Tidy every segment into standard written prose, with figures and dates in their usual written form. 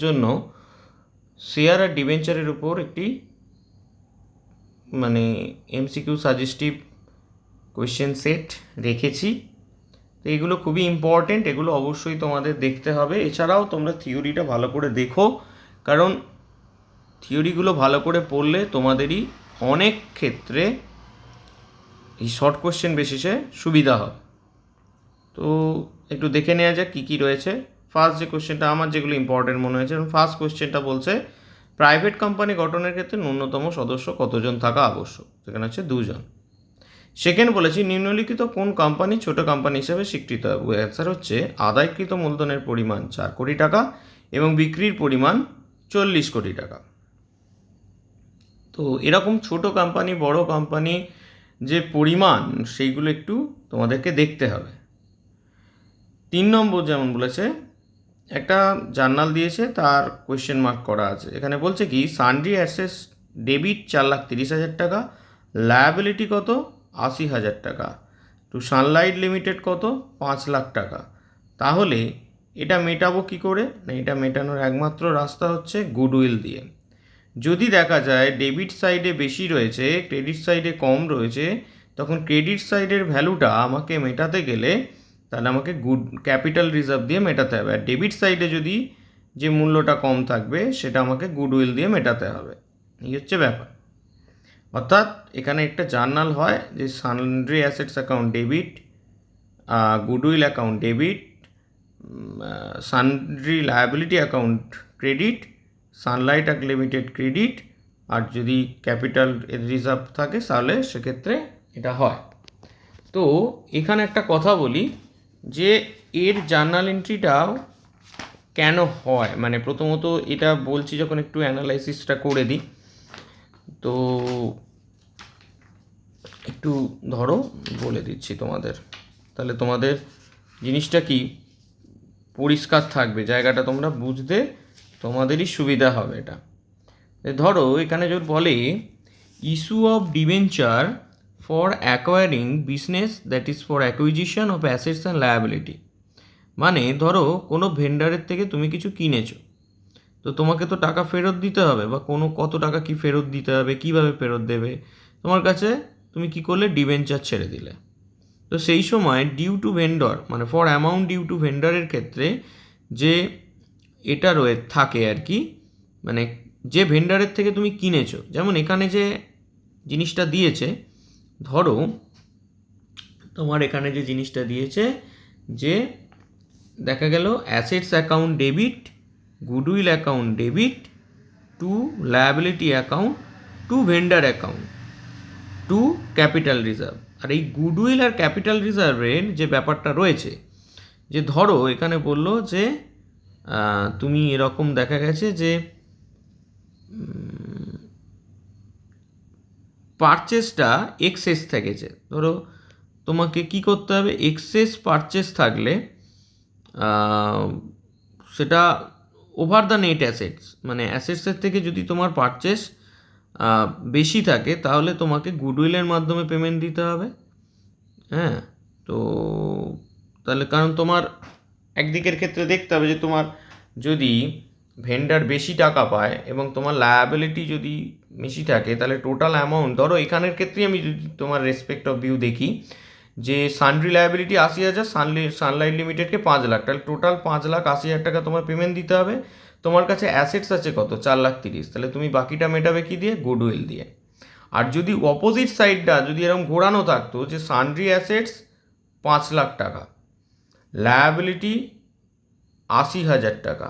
জন্য শেয়ার আর ডিবেঞ্চারের উপর একটি মানে এমসিকিউ সাজেস্টিভ কোয়েশ্চেন সেট রেখেছি। তো এগুলো খুবই ইম্পর্টেন্ট, এগুলো অবশ্যই তোমাদের দেখতে হবে। এছাড়াও তোমরা থিওরিটা ভালো করে দেখো, কারণ থিওরিগুলো ভালো করে পড়লে তোমাদেরই অনেক ক্ষেত্রে এই শর্ট কোয়েশ্চেন বেসিসে সুবিধা হবে। তো একটু দেখে নেওয়া যাক কী কী রয়েছে। ফার্স্ট যে কোয়েশ্চেনটা আমার যেগুলো ইম্পর্টেন্ট মনে হয়েছে, ফার্স্ট কোয়েশ্চেনটা বলছে প্রাইভেট কোম্পানি গঠনের ক্ষেত্রে ন্যূনতম সদস্য কতজন থাকা আবশ্যক, সেখানে হচ্ছে 2 জন। সেকেন্ড বলেছি নিম্নলিখিত কোন কোম্পানি ছোট কোম্পানি হিসেবে স্বীকৃত হবে। অ্যান্সার হচ্ছে আদায়কৃত মূলধনের পরিমাণ 4 কোটি টাকা এবং বিক্রির পরিমাণ 40 কোটি টাকা। তো এরকম ছোট কোম্পানি বড় কোম্পানি যে পরিমাণ সেইগুলো একটু তোমাদেরকে দেখতে হবে। 3 নম্বর যেমন বলেছে একটা জার্নাল দিয়েছে, তার কোয়েশ্চেন মার্ক করা আছে। এখানে বলছে কি সানড্রি অ্যাসেস ডেবিট 4,30,000 টাকা, লায়াবিলিটি কত 80,000 টাকা, টু সানলাইট লিমিটেড কত 5 লাখ টাকা। তাহলে এটা মেটাবো কী করে? না, এটা মেটানোর একমাত্র রাস্তা হচ্ছে গুডউইল দিয়ে। যদি দেখা যায় ডেবিট সাইডে বেশি রয়েছে ক্রেডিট সাইডে কম রয়েছে, তখন ক্রেডিট সাইডের ভ্যালুটা আমাকে মেটাতে গেলে তাহলে আমাকে ক্যাপিটাল রিজার্ভ দিয়ে মেটাতে হবে। আর ডেবিট সাইডে যদি যে মূল্যটা কম থাকবে সেটা আমাকে গুডউইল দিয়ে মেটাতে হবে। এই হচ্ছে ব্যাপার। অর্থাৎ এখানে একটা জার্নাল হয় যে sundry assets account debit, goodwill account debit, sundry liability account credit, sunlight limited credit, আর যদি ক্যাপিটাল রিজার্ভ থাকে তাহলে সেক্ষেত্রে এটা হয়। তো এখানে একটা কথা বলি যে এর জার্নাল এন্ট্রিটাও কেন হয়, মানে প্রথমত এটা বলছি যখন একটু অ্যানালাইসিসটা করে দিই। তো একটু ধরো বলে দিচ্ছি তোমাদের, তাহলে তোমাদের জিনিসটা কি পরিষ্কার থাকবে, জায়গাটা তোমরা বুঝতে তোমাদেরই সুবিধা হবে। এটা ধরো এখানে যদি বলে issue of debenture for acquiring business that is for acquisition of assets and liability. মানে ধরো কোনো ভেন্ডারের থেকে তুমি কিছু কিনেছো, তো তোমাকে তো টাকা ফেরত দিতে হবে, বা কত টাকা কি ফেরত দিতে হবে, কিভাবে ফেরত দেবে, তোমার কাছে তুমি কি করলে ডিবেঞ্চার ছেড়ে দিলে। তো সেই সময় ডিউ টু ভেন্ডর মানে ফর অ্যামাউন্ট ডিউ টু ভেন্ডারের ক্ষেত্রে যে এটা থাকে আর কি, মানে যে ভেন্ডারের থেকে তুমি কিনেছো, যেমন এখানে যে জিনিসটা দিয়েছে, ধরো তোমার এখানে যে জিনিসটা দিয়েছে যে দেখা গেল assets account debit, goodwill account debit, to liability account, to vendor account, to capital reserve. আর এই গুডউইল আর ক্যাপিটাল রিজার্ভের যে ব্যাপারটা রয়েছে, যে ধরো এখানে বললো যে তুমি এরকম দেখা গেছে যে পারচেসটা এক্সেস থেকেছে, ধরো তোমাকে কি করতে হবে, এক্সেস পারচেস থাকলে সেটা ওভার দ্য নেট অ্যাসেটস, মানে অ্যাসেটসের থেকে যদি তোমার পারচেস বেশি থাকে তাহলে তোমাকে গুডউইলের মাধ্যমে পেমেন্ট দিতে হবে। হ্যাঁ, তো তাহলে কারণ তোমার একদিকের ক্ষেত্রে দেখতে হবে যে তোমার যদি ভেন্ডার বেশি টাকা পায় এবং তোমার লায়াবিলিটি যদি বেশি থাকে, তাহলে টোটাল অ্যামাউন্ট, ধরো এখানের ক্ষেত্রে আমি যদি তোমার রেসপেক্ট অফ ভিউ দেখি যে সানড্রি লায়াবিলিটি 80,000, সানলাইট লিমিটেডকে 5 লাখ, তাহলে টোটাল 5,80,000 টাকা তোমার পেমেন্ট দিতে হবে। তোমার কাছে অ্যাসেটস আছে কত 4,30,000, তাহলে তুমি বাকিটা মেটাবে কি দিয়ে, গুডউইল দিয়ে। আর যদি অপোজিট সাইডটা যদি এরকম ঘোরানো থাকতো যে সানড্রি অ্যাসেটস 5 লাখ টাকা, লায়াবিলিটি 80,000 টাকা,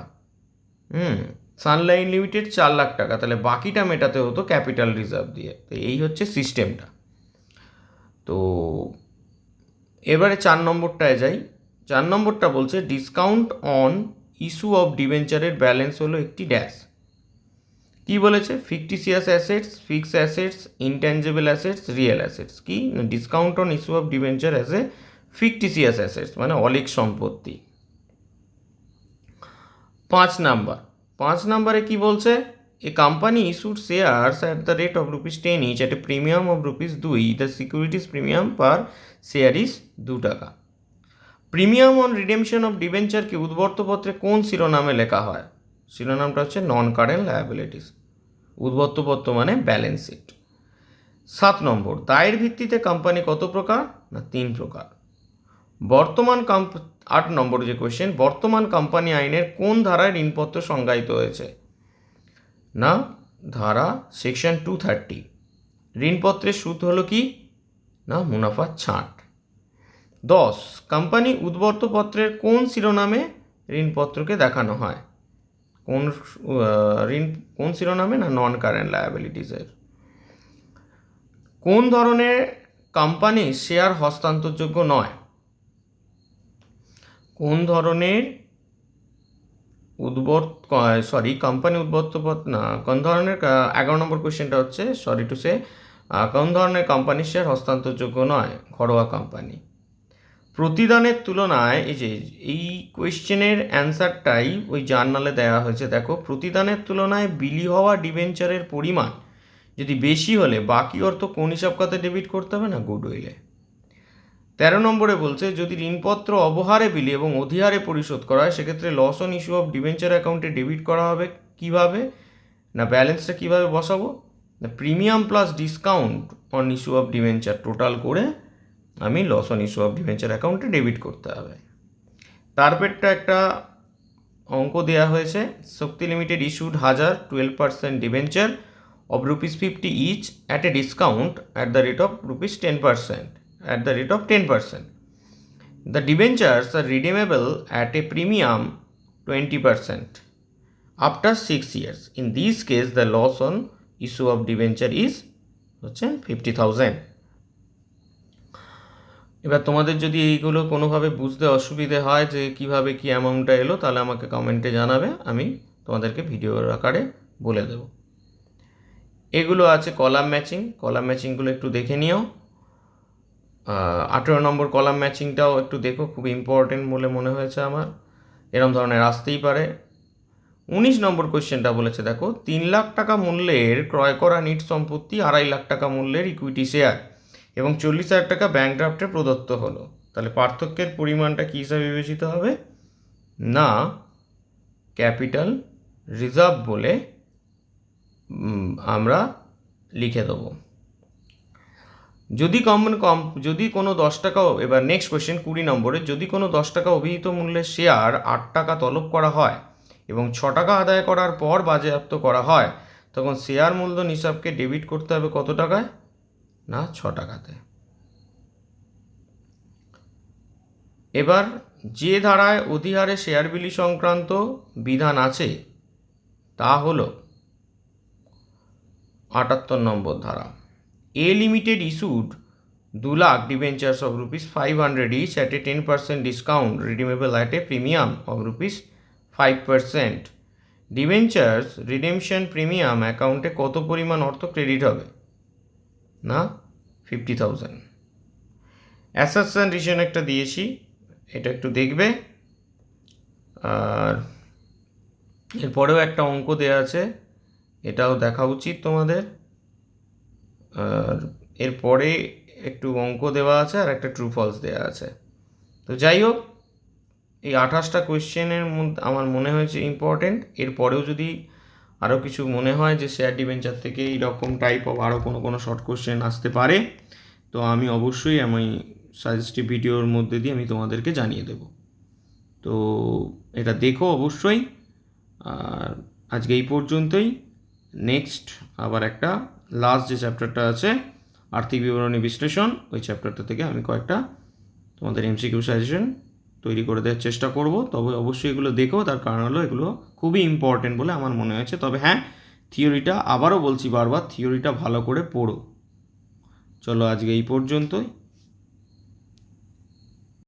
সানলাইট লিমিটেড 4 লাখ টাকা, তাহলে বাকিটা মেটাতে হতো ক্যাপিটাল রিজার্ভ দিয়ে। তো এই হচ্ছে সিস্টেমটা। তো এবারে 4 নম্বরটায় যাই। 4 নম্বরটা বলছে ডিসকাউন্ট অন ইস্যু অফ ডিবেঞ্চারের ব্যালেন্স হলো একটি ড্যাশ। কি বলেছে, fictitious assets, fixed assets, intangible assets, real assets. কি, discount on issue of debenture as a fictitious assets মানে অলিক সম্পত্তি। 5 নম্বরে কি বলছে, a company issued shares at the rate of ₹10 each at a premium of ₹2, the securities premium per share is 2 টাকা। Premium on redemption of ডিবেঞ্চারকে উদ্বর্তপত্রে কোন শিরোনামে লেখা হয়, শিরোনামটা হচ্ছে নন কারেন্ট লায়াবিলিটিস। উদ্বর্তপত্র মানে ব্যালেন্স শিট। 7 নম্বর, দায়ের ভিত্তিতে কোম্পানি কত প্রকার? না 3 প্রকার। 8 নম্বর যে কোয়েশ্চেন, বর্তমান কোম্পানি আইনের কোন ধারায় ঋণপত্র সংজ্ঞায়িত হয়েছে? না ধারা সেকশন 230। ঋণপত্রের সুদ হলো কি? না মুনাফা ছাঁট। 10, কোম্পানি উদ্বর্তপত্রের কোন শিরোনামে ঋণপত্রকে দেখানো হয়? কোন শিরোনামে? না নন কারেন্ট লায়াবিলিটিসের। কোন ধরনের কোম্পানি শেয়ার হস্তান্তরযোগ্য নয়? কোন ধরনের কোম্পানি উদ্বর্তপত্র না কোন ধরনের 11 নম্বর কোয়েশ্চেনটা হচ্ছে কোন ধরনের কোম্পানি শেয়ার হস্তান্তরযোগ্য নয়? ঘরোয়া কোম্পানি। প্রতিদানের তুলনায় এই কোয়েশ্চেনের অ্যান্সারটাই ওই জার্নালে দেওয়া হয়েছে। দেখো, প্রতিদানের তুলনায় বিলি হওয়া ডিবেঞ্চারের পরিমাণ যদি বেশি হলে বাকি অর্থ কোন হিসাব খাতে ডেবিট করতে হবে? না গুডউইলে। 13 নম্বরে বলছে, যদি ঋণপত্র অবহারে বিলি এবং অধিহারে পরিশোধ করা হয় সেক্ষেত্রে loss on issue of debenture অ্যাকাউন্টে ডেবিট করা হবে কিভাবে? না ব্যালেন্সটা কিভাবে বসাবো? না premium plus discount on issue of debenture total করে আমি loss on issue of debenture অ্যাকাউন্টে ডেবিট করতে হবে। তারপরটা একটা অঙ্ক দেওয়া হয়েছে, শক্তি limited issued 12% debenture of rupees 50 each at a discount at the rate of rupees 10%. The debentures are redeemable at a premium 20% after 6 years. In this case, the loss on issue of debenture is 50,000. এবার তোমাদের যদি এইগুলো কোনোভাবে বুঝতে অসুবিধে হয় যে কিভাবে কি অ্যামাউন্টটা এলো, তাহলে আমাকে কমেন্টে জানাবে, আমি তোমাদেরকে ভিডিওর আকারে বলে দেবো। এগুলো আছে কলাম ম্যাচিংগুলো একটু দেখে নিও। 18 নম্বর কলাম ম্যাচিংটাও একটু দেখো, খুব ইম্পর্টেন্ট বলে মনে হয়েছে আমার, এরম ধরনের আসতেই পারে। 19 নম্বর কোয়েশ্চেনটা বলেছে, দেখো 3 লাখ টাকা মূল্যের ক্রয় করা নিট সম্পত্তি 2.5 লাখ টাকা মূল্যের ইকুইটি শেয়ার এবং 40,000 টাকা ব্যাংক ড্রাফটে প্রদত্ত হলো, তাহলে পার্থক্যের পরিমাণটা কী হিসাবে বিবেচিত হবে? না ক্যাপিটাল রিজার্ভ বলে আমরা লিখে দেবো। যদি কোনো 10 টাকা, এবার নেক্সট কোয়েশ্চেন 20 নম্বরে, যদি কোনো 10 টাকা অভিহিত মূল্যের শেয়ার 8 টাকা তলব করা হয় এবং 6 টাকা আদায় করার পর বাজেয়াপ্ত করা হয়, তখন শেয়ার মূলধন হিসাবকে ডেবিট করতে হবে কত টাকায়? না 6 টাকাতে। এবার যে ধারায় অধিহারে শেয়ার বিলি সংক্রান্ত বিধান আছে তা হলো 78 নম্বর ধারা। A Limited issued 2 lakh debentures of rupees 500 each at a 10% discount redeemable at a premium of rupees 5%. Debentures redemption premium অ্যাকাউন্টে কত পরিমাণ অর্থ ক্রেডিট হবে? না 50,000। অ্যাসেটস অ্যান্ড রিটার্ন একটা দিয়েছি, এটা একটু দেখবে। আর এরপরেও একটা অঙ্ক দেওয়া আছে, এটাও দেখা উচিত তোমাদের। আর এরপরে একটু অঙ্ক দেওয়া আছে আর একটা ট্রু ফলস দেওয়া আছে। তো যাই হোক, এই 28টা কোয়েশ্চেনের মধ্যে আমার মনে হয়েছে ইম্পর্টেন্ট। এরপরেও যদি আরও কিছু মনে হয় যে শেয়ার ডিবেঞ্চার থেকে এইরকম টাইপ অফ আরও কোনো শর্ট কোয়েশ্চেন আসতে পারে, তো আমি অবশ্যই আমি সাজেস্টিভ ভিডিওর মধ্যে দিয়ে আমি তোমাদেরকে জানিয়ে দেব। তো এটা দেখো অবশ্যই। আর আজকে এই পর্যন্তই। নেক্সট আবার একটা লাস্ট যে চ্যাপ্টারটা আছে আর্থিক বিবরণী বিশ্লেষণ, ওই চ্যাপ্টারটা থেকে আমি কয়েকটা তোমাদের এমসিকিউ সাজেশন তৈরি করে দেওয়ার চেষ্টা করব। তবে অবশ্যই এগুলো দেখো, তার কারণ হলো এগুলো খুবই ইম্পর্টেন্ট বলে আমার মনে হয়েছে। তবে হ্যাঁ, থিওরিটা আবারও বলছি বারবার, থিওরিটা ভালো করে পড়ো। চলো আজকে এই পর্যন্তই।